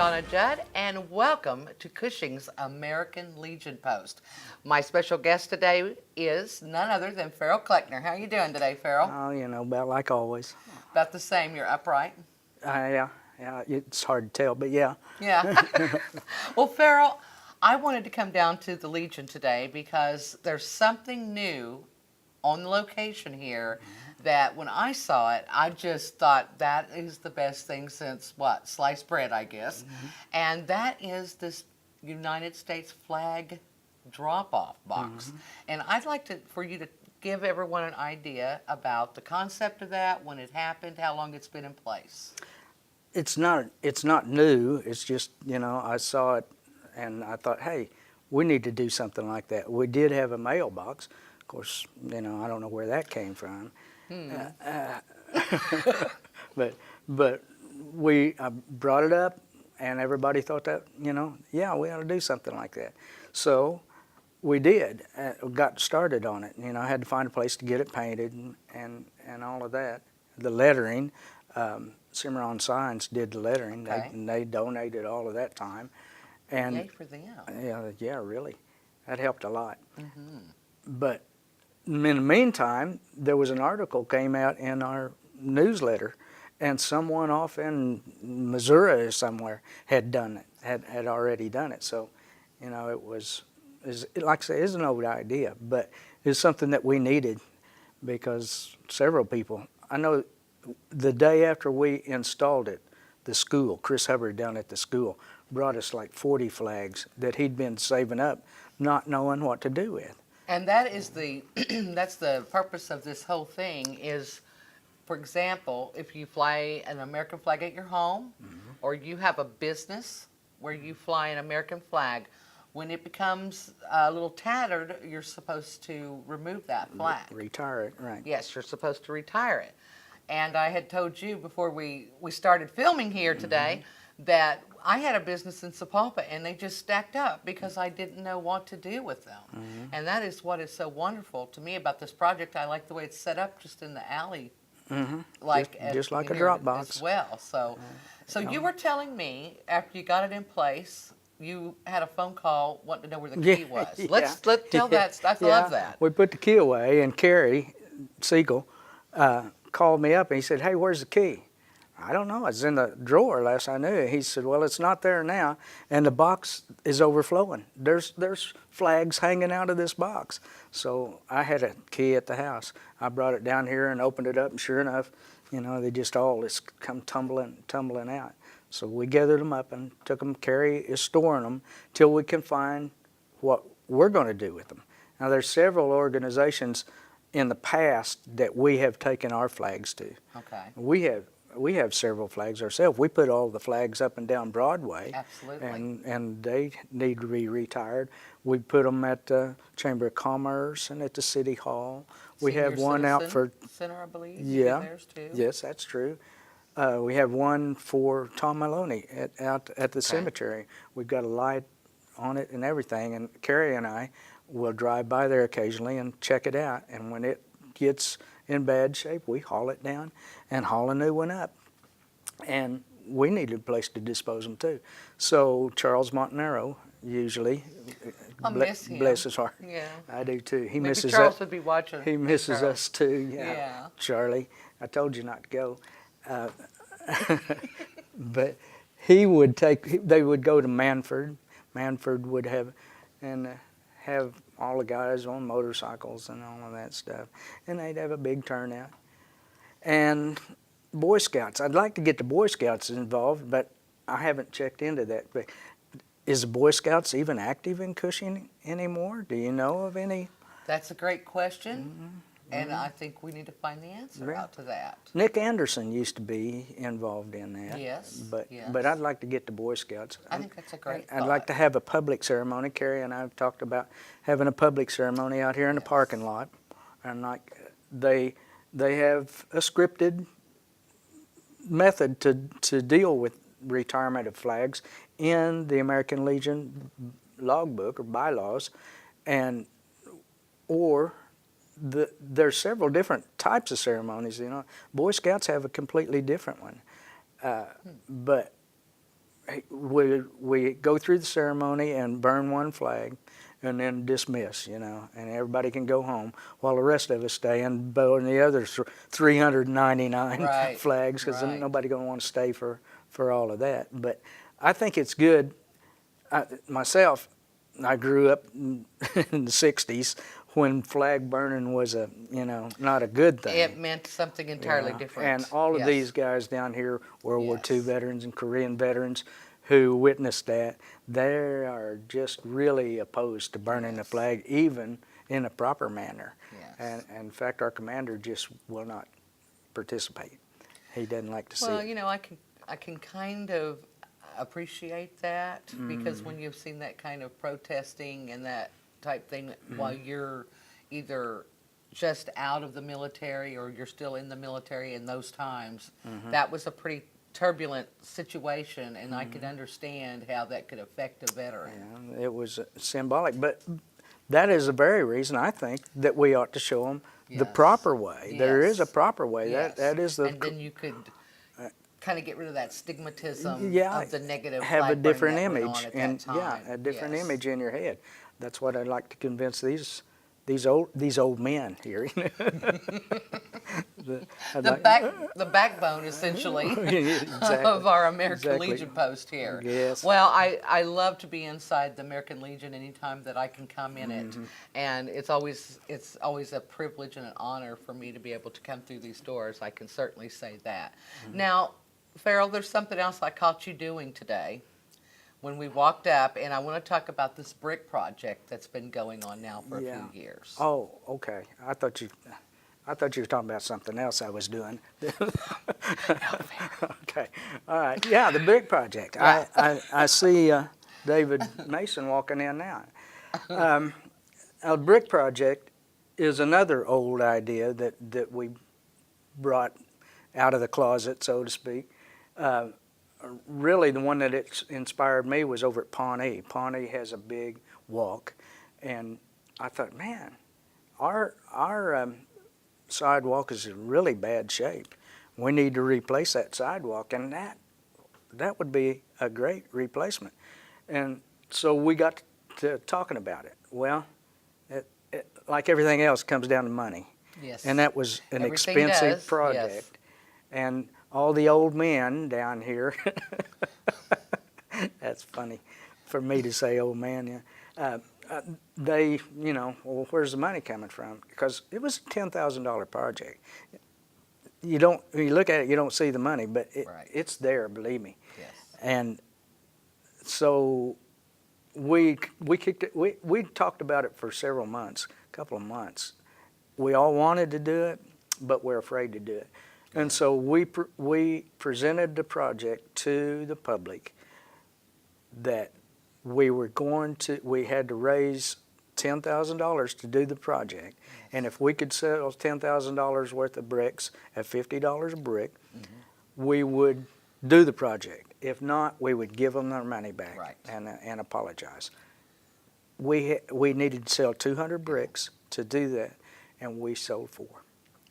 Donna Judd, and welcome to Cushing's American Legion Post. My special guest today is none other than Farrell Kleckner. How are you doing today, Farrell? Oh, about like always. About the same. You're upright. Yeah, it's hard to tell, but yeah. Yeah. Well, Farrell, I wanted to come down to the Legion today because there's something new on the location here that when I saw it, I just thought that is the best thing since what? Sliced bread, I guess. And that is this United States flag drop-off box. And I'd like for you to give everyone an idea about the concept of that, when it happened, how long it's been in place. It's not new. It's just, I saw it and I thought, hey, we need to do something like that. We did have a mailbox. Of course, I don't know where that came from. But I brought it up, and everybody thought that, yeah, we ought to do something like that. So we did. Got started on it. I had to find a place to get it painted and all of that. The lettering, Cimarron Signs did the lettering. Okay. They donated all of that time. And yay for them. Yeah, really. That helped a lot. But in the meantime, there was an article came out in our newsletter, and someone off in Missouri somewhere had done it, had already done it. So, it was, like I say, it's an old idea, but it's something that we needed because several people, I know the day after we installed it, the school, Chris Hubbard down at the school, brought us like 40 flags that he'd been saving up, not knowing what to do with. And that is that's the purpose of this whole thing is, for example, if you fly an American flag at your home, or you have a business where you fly an American flag, when it becomes a little tattered, you're supposed to remove that flag. Retire it, right. Yes, you're supposed to retire it. And I had told you before we started filming here today that I had a business in Sapulpa and they just stacked up because I didn't know what to do with them. And that is what is so wonderful to me about this project. I like the way it's set up just in the alley, like just like a drop box as well. So you were telling me after you got it in place, you had a phone call wanting to know where the key was. Let's tell that. I love that. We put the key away, and Kerry Siegel called me up and he said, "Hey, where's the key?" I don't know. It's in the drawer last I knew. He said, "Well, it's not there now, and the box is overflowing. There's flags hanging out of this box." So I had a key at the house. I brought it down here and opened it up, and sure enough, they just all just come tumbling out. So we gathered them up and took them. Carrie is storing them till we can find what we're going to do with them. Now, there's several organizations in the past that we have taken our flags to. Okay. We have several flags ourselves. We put all the flags up and down Broadway. Absolutely. And they need to be retired. We put them at the Chamber of Commerce and at the City Hall. We Senior have one out for Center, I believe. Yeah. Theirs too. Yes, that's true. We have one for Tom Maloney out at the cemetery. We've got a light on it and everything. And Carrie and I will drive by there occasionally and check it out. And when it gets in bad shape, we haul it down and haul a new one up. And we needed a place to dispose them too. So Charles Montanaro usually, miss him. Bless his heart. Yeah. I do too. He Maybe misses Charles us. would be watching. He misses Charles. us too. Yeah. Charlie, I told you not to go. But he would they would go to Manford. Manford would have all the guys on motorcycles and all of that stuff. And they'd have a big turnout. And Boy Scouts. I'd like to get the Boy Scouts involved, but I haven't checked into that. But is the Boy Scouts even active in Cushing anymore? Do you know of any? That's a great question. And I think we need to find the answer out to that. Nick Anderson used to be involved in that. Yes. But I'd like to get the Boy Scouts. I think that's a great I'd like to have a public ceremony. Carrie and I have talked about having a public ceremony out here in the parking lot. And like they have a scripted method to deal with retirement of flags in the American Legion logbook or bylaws, or there's several different types of ceremonies. Boy Scouts have a completely different one, but we go through the ceremony and burn one flag, and then dismiss, and everybody can go home while the rest of us stay and burn the other 399 Right, flags, because right. nobody going to want to stay for all of that. But I think it's good. Myself, I grew up in the 60s when flag burning was not a good thing. It meant something entirely different. And all of Yes. these guys down here, World War II Yes. veterans and Korean veterans who witnessed that, they are just really opposed to burning the Yes. flag, even in a proper manner. Yes. And in fact, our commander just will not participate. He doesn't like to see Well, it. I can kind of appreciate that because when you've seen that kind of protesting and that type thing while you're either just out of the military or you're still in the military in those times, that was a pretty turbulent situation, and I could understand how that could affect a veteran. Yeah, it was symbolic, but that is the very reason I think that we ought to show them the Yes. proper way. There is a Yes. proper way. Yes. That is the and then you could kind of get rid of that stigmatism yeah, of the negative have a flag burning different that went image, on at and that time. yeah, a different Yes. image in your head. That's what I'd like to convince these old men here. The backbone, essentially, Exactly. of our American Exactly. Legion post here. Yes. Well, I love to be inside the American Legion anytime that I can come in it, and it's always a privilege and an honor for me to be able to come through these doors. I can certainly say that. Now, Farrell, there's something else I caught you doing today when we walked up, and I want to talk about this brick project that's been going on now for a Yeah. few years. Oh, okay. I thought you were talking about something else I was doing. Okay. All right. Yeah, the brick project. Yeah. I see David Mason walking in now. A brick project is another old idea that we brought out of the closet, so to speak. Really, the one that inspired me was over at Pawnee. Pawnee has a big walk, and I thought, man, our sidewalk is in really bad shape. We need to replace that sidewalk, and that would be a great replacement. And so we got to talking about it. Well, it, like everything else, comes down to money. Yes. And that was an Everything expensive does, project. yes. And all the old men down here, that's funny for me to say old man, yeah. They, well, where's the money coming from? Because it was a $10,000 project. When you look at it, you don't see the money, but Right. it's there, believe me. Yes. And so we talked about it for several months, a couple of months. We all wanted to do it, but we're afraid to do it. And so we presented the project to the public that we had to raise $10,000 to do the project. And if we could sell $10,000 worth of bricks at $50 a brick, we would do the project. If not, we would give them their money back Right. and apologize. We needed to sell 200 bricks to do that, and we sold 4.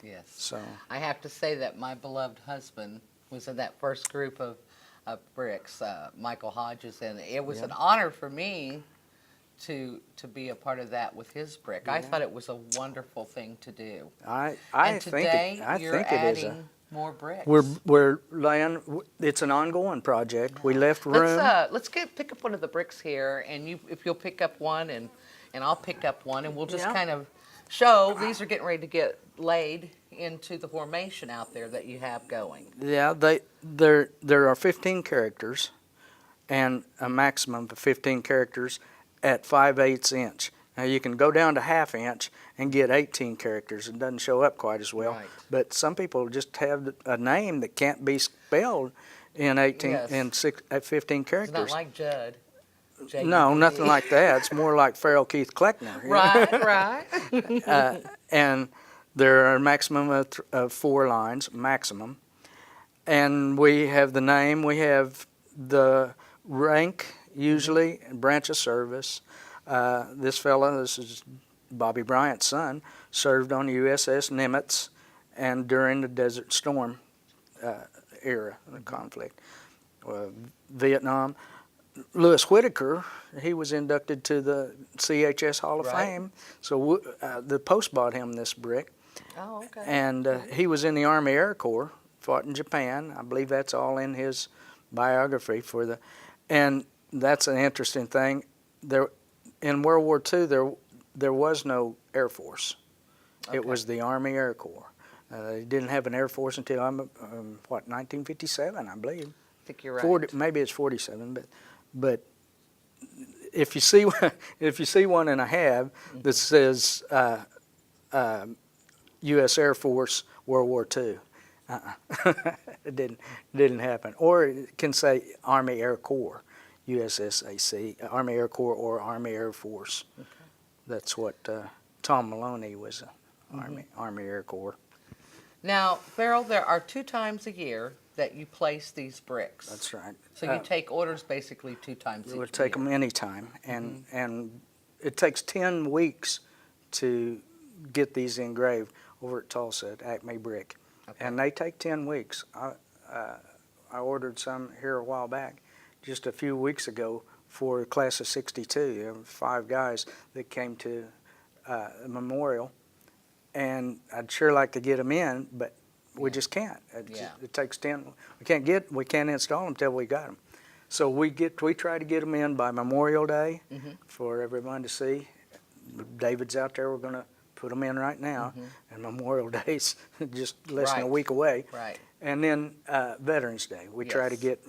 Yes. So I have to say that my beloved husband was in that first group of bricks, Michael Hodges, and it was an honor for me to be a part of that with his brick. I thought it was a wonderful thing to do. I And think today it you're is adding more bricks. we're laying. It's an ongoing project. We left room. Let's pick up one of the bricks here, and if you'll pick up one, and I'll pick up one, and we'll just Yeah. kind of show these are getting ready to get laid into the formation out there that you have going. Yeah, there are 15 characters, and a maximum of 15 characters at 5/8 inch. Now you can go down to 1/2 inch and get 18 characters. It doesn't show up quite as well. Right. But some people just have a name that can't be spelled in 18 Yes. in 15 It's characters. not like Judd. No, J-U-D-D. nothing like that. It's more like Farrell Keith Kleckner. Right. And there are a maximum of 4 lines, maximum. And we have the name, we have the rank, usually, branch of service. This is Bobby Bryant's son, served on USS Nimitz and during the Desert Storm era, the conflict. Vietnam. Lewis Whitaker, he was inducted to the CHS Hall of Right. Fame. So the Post bought him this brick. Oh, okay. And he was in the Army Air Corps, fought in Japan. I believe that's all in his biography and that's an interesting thing. There, in World War II, there was no Air Force. Okay. It was the Army Air Corps. They didn't have an Air Force until 1957, I believe. I think you're right. 40, maybe it's 47, but if you see one and I have that says U.S. Air Force World War II, it didn't happen. Or it can say Army Air Corps, USSAC, Army Air Corps or Army Air Force. Okay. That's what Tom Maloney was, Army Air Corps. Now, Farrell, there are 2 times a year that you place these bricks. That's right. So you take orders basically 2 times a year. We'll take them anytime, and it takes 10 weeks to get these engraved over at Tulsa at Acme Brick, Okay. and they take 10 weeks. I ordered some here a while back, just a few weeks ago for the class of '62. There were 5 guys that came to the memorial, and I'd sure like to get them in, but we just can't. It takes 10. We can't install them till we got them. So we try to get them in by Memorial Day for everyone to see. David's out there. We're going to put them in right now, and Memorial Day's just less than a Right. week away. Right. And then Veterans Day. We try to Yes. get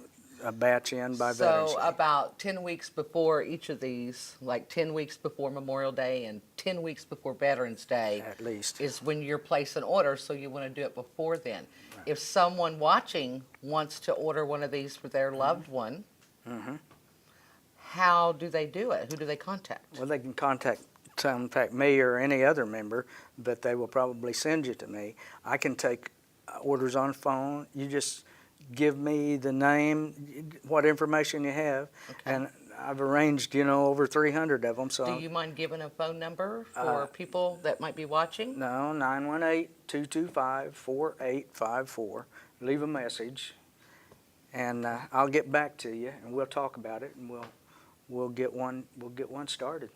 a batch in by Veterans So Day. about 10 weeks before each of these, like 10 weeks before Memorial Day and 10 weeks before Veterans Day, At least. is when you're placing orders, so you want to do it before then. If someone watching wants to order one of these for their loved one, how do they do it? Who do they contact? Well, they can contact me or any other member, but they will probably send you to me. I can take orders on phone. You just give me the name, what information you have, and I've arranged, over 300 of them. So Do you mind giving a phone number for people that might be watching? No, 918-225-4854. Leave a message, and I'll get back to you, and we'll talk about it, and we'll get one started.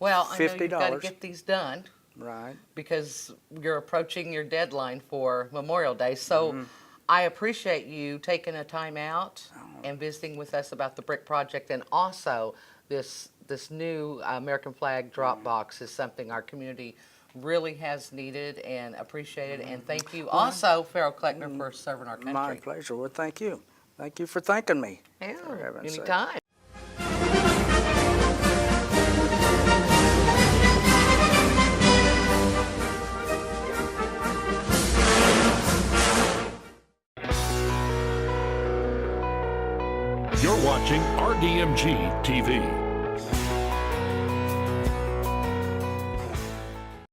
Well, I know you've got to $50. get these done Right. because you're approaching your deadline for Memorial Day. So I appreciate you taking a time out and visiting with us about the brick project, and also this new American flag drop box is something our community really has needed and appreciated. And thank you also, Farrell Kleckner, for serving our country. My pleasure. Well, thank you. Thank you for thanking me. Yeah, for heaven's sake. anytime. You're watching RDMG TV.